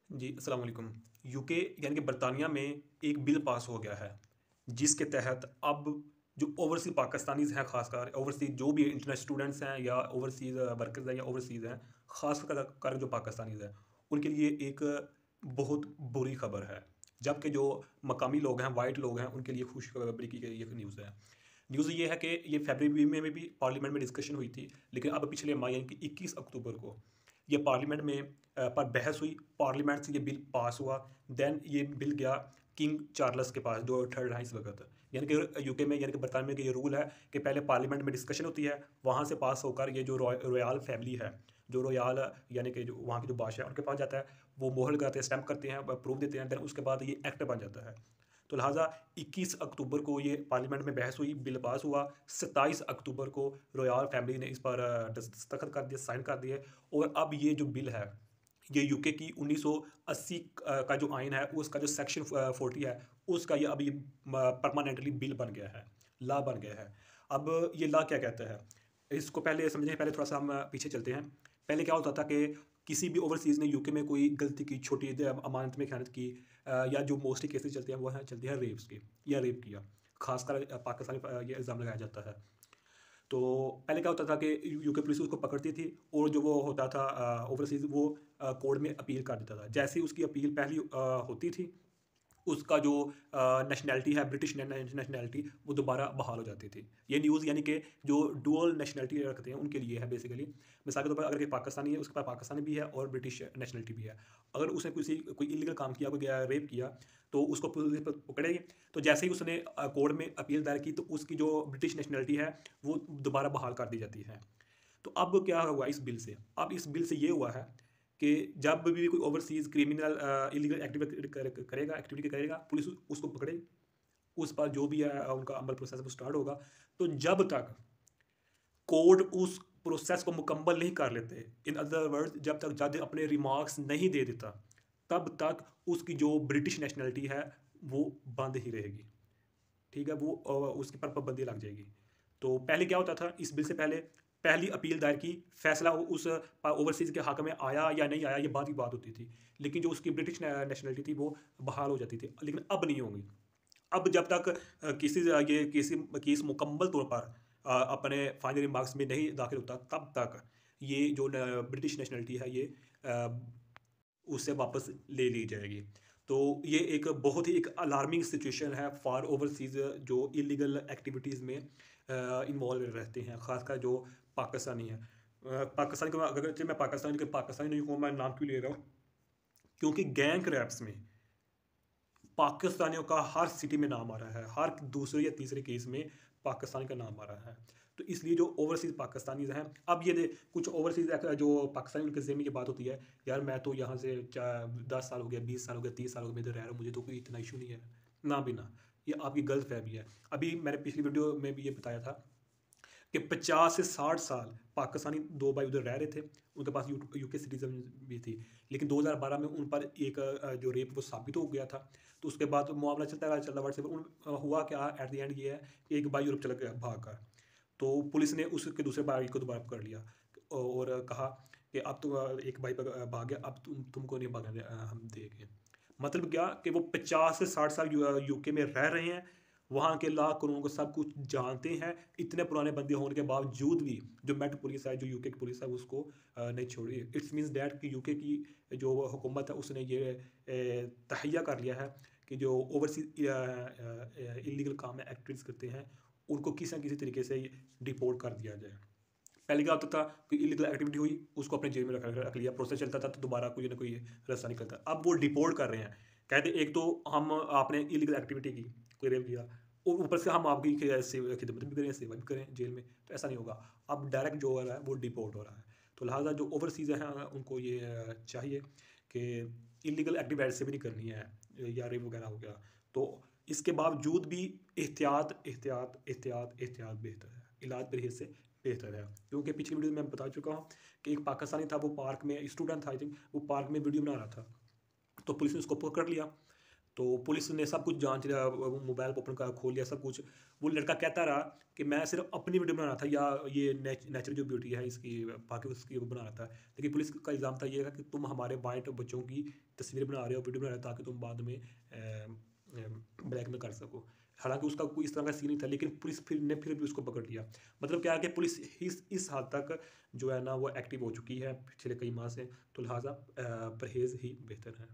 जी, अस्सलाम वालेकुम। यूके यानी कि बरतानिया में एक बिल पास हो गया है, जिसके तहत अब जो ओवरसीज़ पाकिस्तानीज़ हैं, ख़ासकर ओवरसीज़ जो भी इंटरनेशनल स्टूडेंट्स हैं या ओवरसीज़ वर्कर्स हैं या ओवरसीज़ हैं, ख़ास कर जो पाकिस्तानीज़ हैं, उनके लिए एक बहुत बुरी खबर है। जबकि जो मकामी लोग हैं, वाइट लोग हैं, उनके लिए खुशखबरी की गई ये न्यूज़ है। न्यूज़ ये है कि ये फ़रवरी में भी पार्लियामेंट में डिस्कशन हुई थी, लेकिन अब पिछले माह यानी कि 21 अक्टूबर को ये पार्लियामेंट में पर बहस हुई, पार्लियामेंट से ये बिल पास हुआ। देन ये बिल गया किंग चार्ल्स के पास, जो थर्ड हैं इस वक्त। यानी कि यूके में यानी कि बरतानिया में ये रूल है कि पहले पार्लियामेंट में डिस्कशन होती है, वहाँ से पास होकर ये जो रॉयल फैमिली है, जो रॉयल यानी कि जो वहाँ के जो बादशाह है उनके पास जाता है, वो मोहर लगाते हैं, स्टैम्प करते हैं, अप्रूव देते हैं, देन उसके बाद ये एक्ट बन जाता है। तो लिहाजा 21 अक्टूबर को ये पार्लियामेंट में बहस हुई, बिल पास हुआ। 27 अक्टूबर को रॉयल फैमिली ने इस पर दस्तखत कर दिए, साइन कर दिए। और अब ये जो बिल है, ये यूके की 1980 का जो आइन है, उसका जो सेक्शन 40 है, उसका ये अभी परमानेंटली बिल बन गया है, लॉ बन गया है। अब ये लॉ क्या कहता है, इसको पहले समझने पहले थोड़ा सा हम पीछे चलते हैं। पहले क्या होता था कि किसी भी ओवरसीज़ ने यूके में कोई गलती की, छोटी अमानत में खयानत की, या जो मोस्टली केसेस चलते हैं वो हैं चलते हैं रेप्स के, या रेप किया, खासकर पाकिस्तानी ये इल्ज़ाम लगाया जाता है। तो पहले क्या होता था कि यूके पुलिस उसको पकड़ती थी, और जो वो होता था ओवरसीज़, वो कोर्ट में अपील कर देता था। जैसे ही उसकी अपील पहली होती थी, उसका जो नेशनैलिटी है, ब्रिटिश नेशनैलिटी, वो दोबारा बहाल हो जाती थी। ये न्यूज़ यानी कि जो डुअल नेशनैलिटी रखते हैं उनके लिए है बेसिकली। मिसाल के तौर पर अगर कोई पाकिस्तानी है, उसके पास पाकिस्तानी भी है और ब्रिटिश नेशनैलिटी भी है। अगर उसने कोई इल्लीगल काम किया, कोई रेप किया, तो उसको पुलिस पकड़ेगी। तो जैसे ही उसने कोर्ट में अपील दायर की, तो उसकी जो ब्रिटिश नेशनैलिटी है, वो दोबारा बहाल कर दी जाती है। तो अब क्या हुआ इस बिल से? अब इस बिल से ये हुआ है कि जब भी कोई ओवरसीज़ क्रिमिनल इल्लीगल एक्टिविटी करेगा, पुलिस उसको पकड़ेगी, उस पर जो भी है उनका अमल प्रोसेस वो स्टार्ट होगा। तो जब तक कोर्ट उस प्रोसेस को मुकम्मल नहीं कर लेते, इन अदर वर्ड्स जब तक जज अपने रिमार्क्स नहीं दे देता, तब तक उसकी जो ब्रिटिश नेशनैलिटी है, वो बंद ही रहेगी। ठीक है? वो उसके पर पाबंदी लग जाएगी। तो पहले क्या होता था, इस बिल से पहले पहली अपील दायर की, फैसला उस ओवरसीज़ के हक़ में आया या नहीं आया, ये बाद की बात होती थी। लेकिन जो उसकी ब्रिटिश नेशनैलिटी थी, वो बहाल हो जाती थी, लेकिन अब नहीं होंगी। अब जब तक ये केस मुकम्मल तौर पर अपने फाइनल रिमार्क्स में नहीं दाखिल होता, तब तक ये जो ब्रिटिश नेशनैलिटी है, ये उससे वापस ले ली जाएगी। तो ये एक बहुत ही एक अलार्मिंग सिचुएशन है फॉर ओवरसीज़ जो इल्लीगल एक्टिविटीज़ में इन्वॉल्व रहते हैं, ख़ासकर जो पाकिस्तानी हैं। पाकिस्तान को अगर मैं पाकिस्तानी नहीं हूँ, मैं नाम क्यों ले रहा हूँ? क्योंकि गैंग रैप्स में पाकिस्तानियों का हर सिटी में नाम आ रहा है, हर दूसरे या तीसरे केस में पाकिस्तान का नाम आ रहा है। तो इसलिए जो ओवरसीज़ पाकिस्तानीज़ हैं, अब ये कुछ ओवरसीज़ जो पाकिस्तानी, उनके ज़हन में ये बात होती है, यार मैं तो यहाँ से 10 साल हो गया, 20 साल हो गया, 30 साल हो गया मैं इधर रह रहा हूँ, मुझे तो कोई इतना इशू नहीं है। ना भी ना, ये आपकी गलत फहमी है। अभी मैंने पिछली वीडियो में भी ये बताया था कि 50 से 60 साल पाकिस्तानी दो भाई उधर रह रहे थे, उनके पास यूके सिटीजन भी थी, लेकिन 2012 में उन पर एक जो रेप वो साबित हो गया था। तो उसके बाद मामला चलता रहा, हुआ क्या एट द एंड ये है कि एक भाई यूरोप चला गया भाग कर। तो पुलिस ने उसके दूसरे भाई को दोबारा पकड़ लिया और कहा कि अब तो एक भाई भाग गया, अब तुमको नहीं भागने हम देंगे। मतलब क्या कि वो 50 से 60 साल यूके में रह रहे हैं, वहाँ के लॉ कानून को सब कुछ जानते हैं, इतने पुराने बंदे होने के बावजूद भी जो मेट पुलिस है, जो यूके की पुलिस है, उसको नहीं छोड़ी। इट्स मीन्स दैट कि यूके की जो हुकूमत है, उसने ये तहैया कर लिया है कि जो ओवरसीज इलीगल काम में एक्टिविटीज़ करते हैं, उनको किसी न किसी तरीके से डिपोर्ट कर दिया जाए। पहले क्या होता था, कोई इलीगल एक्टिविटी हुई, उसको अपने जेल में रख लिया, प्रोसेस चलता था, तो दोबारा कोई ना कोई रास्ता निकलता। अब वो डिपोर्ट कर रहे हैं, कहते एक तो हम आपने इलीगल एक्टिविटी की, कोई रेप किया, और ऊपर से हम आपकी खिदमत भी करें, सेवा भी करें जेल में, तो ऐसा नहीं होगा। अब डायरेक्ट जो हो रहा है वो डिपोर्ट हो रहा है। तो लिहाजा जो ओवरसीज़ हैं, उनको ये चाहिए कि इलीगल एक्टिविटी ऐसे भी नहीं करनी है, या रेप वगैरह हो गया, तो इसके बावजूद भी एहतियात एहतियात एहतियात एहतियात बेहतर है, इलाज परहेज से बेहतर है। क्योंकि पिछली वीडियो में मैं बता चुका हूँ कि एक पाकिस्तानी था, वो पार्क में स्टूडेंट था, आई थिंक वो पार्क में वीडियो बना रहा था, तो पुलिस ने उसको पकड़ लिया। तो पुलिस ने सब कुछ जांच लिया, मोबाइल ओपन कर खोल लिया सब कुछ। वो लड़का कहता रहा कि मैं सिर्फ अपनी वीडियो बना रहा था, या ये नेचुरल जो ब्यूटी है इसकी, बाकी उसकी वो बना रहा था। लेकिन पुलिस का इल्ज़ाम था ये था कि तुम हमारे वाइट बच्चों की तस्वीर बना रहे हो, वीडियो बना रहे हो, ताकि तुम बाद में ब्लैकमेल कर सको। हालांकि उसका कोई इस तरह का सीन नहीं था, लेकिन पुलिस फिर भी उसको पकड़ लिया। मतलब क्या है कि पुलिस इस हद तक जो है ना वो एक्टिव हो चुकी है पिछले कई माह से। तो लिहाजा परहेज़ ही बेहतर है।